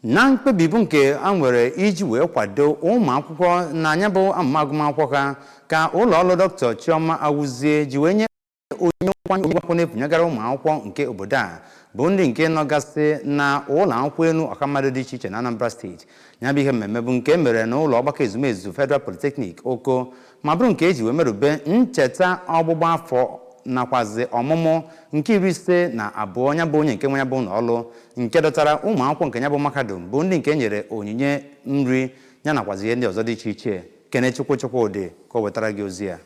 na mkpebi bụ nke a nwere iji wee kwado ụmụ akwụkwọ na anya bụ amụma agụmakwụkwọ ha ka ụlọ ọrụ Dr. Chioma Awuzie ji wee nye onyinye akwụkwọ na-ebunyegara ụmụ akwụkwọ nke obodo a bụ ndị nke nọgasị na ụlọ akwụkwọ elu ọkammmadụ dị iche iche na Anambra steeti. Ya bụ ihe mmemme bụ nke mere na ụlọ ọgbakọ ezumezu Federal Polytechnic Oko ma bụrụ nke eji wee merube ncheta ọgbụgba afọ nakwazi ọmụmụ nke 52 ya bụ onye nke nwe ya bụ ụlọ ọrụ nke dọtara ụmụ akwụkwọ nke ya bụ mahadum bụ ndị nke nyere onyinye nri ya nakwazi ihe ndị ọzọ dị iche iche. Kenechukwu Chukwudị ka o wetara gị ozi ya.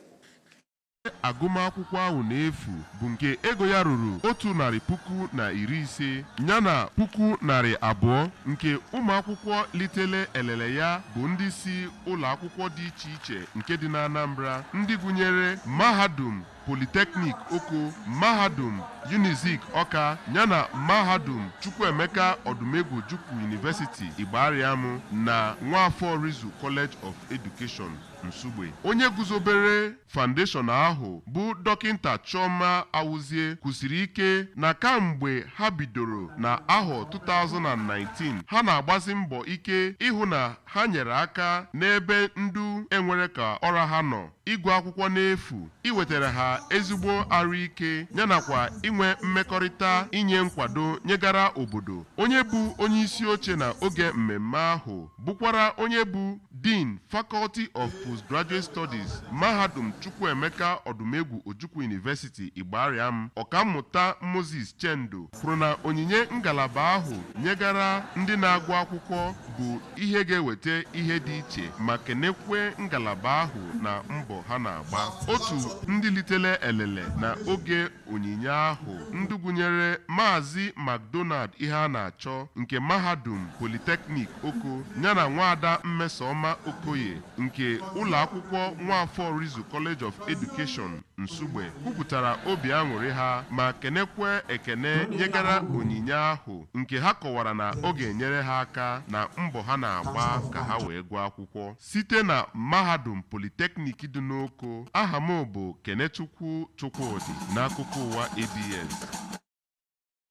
Agụmakwụkwọ ahụ n'efu bụ nke ego ya ruru 150,000 yana 200,000 nke ụmụ akwụkwọ litele elele ya bụ ndị si ụlọ akwụkwọ dị iche iche nke dị na Anambra, ndị gụnyere mahadum Polytechnic Oko, mahadum Unizik Ọka yana mahadum Chukwuemeka Odumegwu Ojukwu University Igbariam na Nwafọ Rizu College of Education Nsugbe. Onye guzobere foundation ahụ bụ dọkịnta Chioma Awuzie kwusiri ike na kamgbe ha bidoro na ahọ 2019 ha na-agbazi mbọ ike ịhụ na ha nyere aka n'ebe ndu enwere ka ọra ha nọ ịgụ akwụkwọ n'efu, iwetara ha ezigbo arụike yanakwa inwe mmekọrịta inye nkwado nyegara obodo. Onye bụ onye isi oche na oge mmemme ahụ bụkwara onye bụ Dean Faculty of Postgraduate Studies mahadum Chukwuemeka Odumegwu Ojukwu University Igbariam ọkammụta Moses Chendo kwuru na onyinye ngalaba ahụ nyegara ndị na-agụ akwụkwọ bụ ihe ga-eweta ihe dị iche ma kenekwe ngalaba ahụ na mbọ ha na-agba. Otu ndị litele elele na oge onyinye ahụ ndị gụnyere Maazị McDonald ihe a na-achọ nke mahadum Polytechnic Oko yana nwaada Mmesoma Okoye nke ụlọ akwụkwọ Nwafọ Rizu College of Education Nsugbe kwupụtara obi aṅụrị ha ma kenekwe ekene nyegara onyinye ahụ nke ha kọwara na ọ ga-enyere ha aka na mbọ ha na-agba ka ha wee gụọ akwụkwọ site na mahadum Polytechnic dị n'Oko. Aha m bụ Kenechukwu Chukwudị n'akụkọ ụwa ABS.